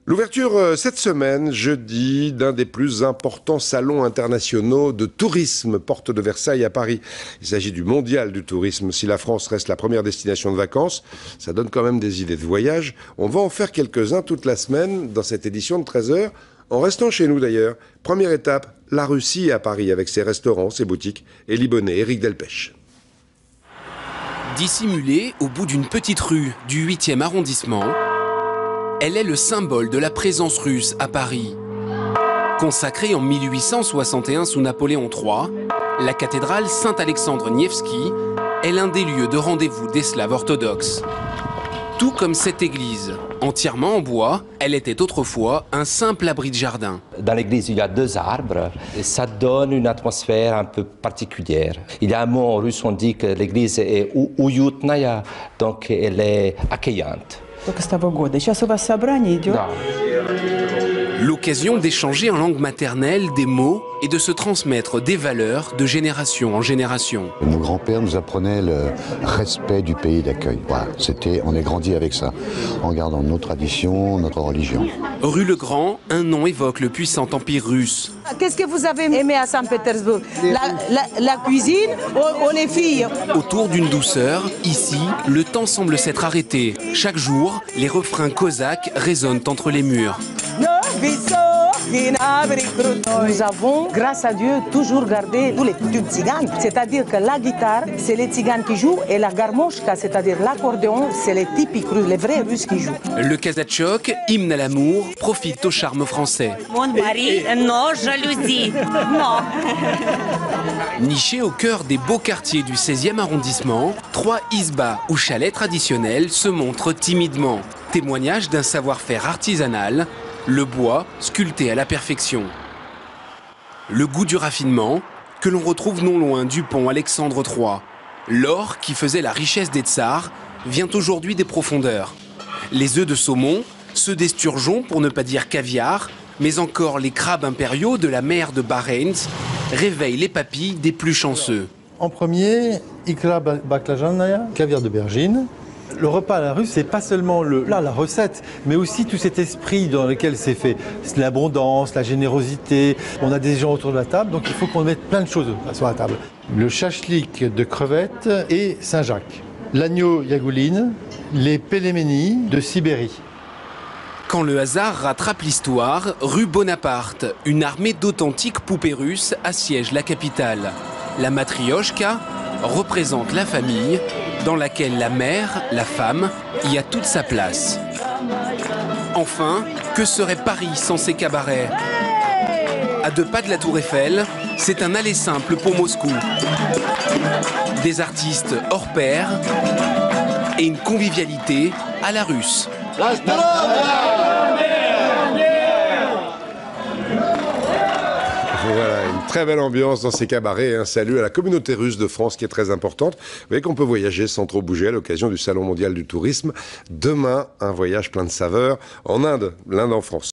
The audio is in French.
L'ouverture cette semaine, jeudi, d'un des plus importants salons internationaux de tourisme, porte de Versailles à Paris. Il s'agit du mondial du tourisme. Si la France reste la première destination de vacances, ça donne quand même des idées de voyage. On va en faire quelques-uns toute la semaine dans cette édition de 13h, en restant chez nous d'ailleurs. Première étape, la Russie à Paris, avec ses restaurants, ses boutiques. Élie Bonnet, Éric Delpech. Dissimulée au bout d'une petite rue du 8e arrondissement, elle est le symbole de la présence russe à Paris. Consacrée en 1861 sous Napoléon III, la cathédrale Saint-Alexandre Nevski est l'un des lieux de rendez-vous des Slaves orthodoxes. Tout comme cette église, entièrement en bois, elle était autrefois un simple abri de jardin. Dans l'église, il y a 2 arbres et ça donne une atmosphère un peu particulière. Il y a un mot en russe, on dit que l'église est уютная, donc elle est accueillante. L'occasion d'échanger en langue maternelle des mots et de se transmettre des valeurs de génération en génération. Nos grands-pères nous apprenaient le respect du pays d'accueil. Voilà, on est grandi avec ça, en gardant nos traditions, notre religion. Rue Le Grand, un nom évoque le puissant empire russe. Qu'est-ce que vous avez aimé à Saint-Pétersbourg? La cuisine ou les filles? Autour d'une douceur, ici, le temps semble s'être arrêté. Chaque jour, les refrains cosaques résonnent entre les murs. Nous avons, grâce à Dieu, toujours gardé tous les tubes tziganes. C'est-à-dire que la guitare, c'est les tziganes qui jouent, et la garmoshka, c'est-à-dire l'accordéon, c'est les typiques russes, les vrais Russes qui jouent. Le kazatchok, hymne à l'amour, profite au charme français. Mon mari, non, jalousie, non. Nichés au cœur des beaux quartiers du 16e arrondissement, 3 isbas ou chalets traditionnels se montrent timidement. Témoignage d'un savoir-faire artisanal, le bois sculpté à la perfection. Le goût du raffinement que l'on retrouve non loin du pont Alexandre III. L'or qui faisait la richesse des tsars vient aujourd'hui des profondeurs. Les œufs de saumon, ceux d'esturgeon pour ne pas dire caviar, mais encore les crabes impériaux de la mer de Barents réveillent les papilles des plus chanceux. En premier, ikra baklajanaya, caviar d'aubergine. Le repas à la russe, c'est pas seulement le plat, la recette, mais aussi tout cet esprit dans lequel c'est fait. C'est l'abondance, la générosité. On a des gens autour de la table, donc il faut qu'on mette plein de choses sur la table. Le chachlik de crevettes et Saint-Jacques. L'agneau yagouline, les péléménies de Sibérie. Quand le hasard rattrape l'histoire, rue Bonaparte, une armée d'authentiques poupées russes assiège la capitale. La matrioshka représente la famille dans laquelle la mère, la femme, y a toute sa place. Enfin, que serait Paris sans ses cabarets? À 2 pas de la Tour Eiffel, c'est un aller simple pour Moscou. Des artistes hors pair et une convivialité à la russe. Voilà, une très belle ambiance dans ces cabarets. Un salut à la communauté russe de France qui est très importante. Vous voyez qu'on peut voyager sans trop bouger à l'occasion du Salon mondial du tourisme. Demain, un voyage plein de saveurs en Inde, l'Inde en France.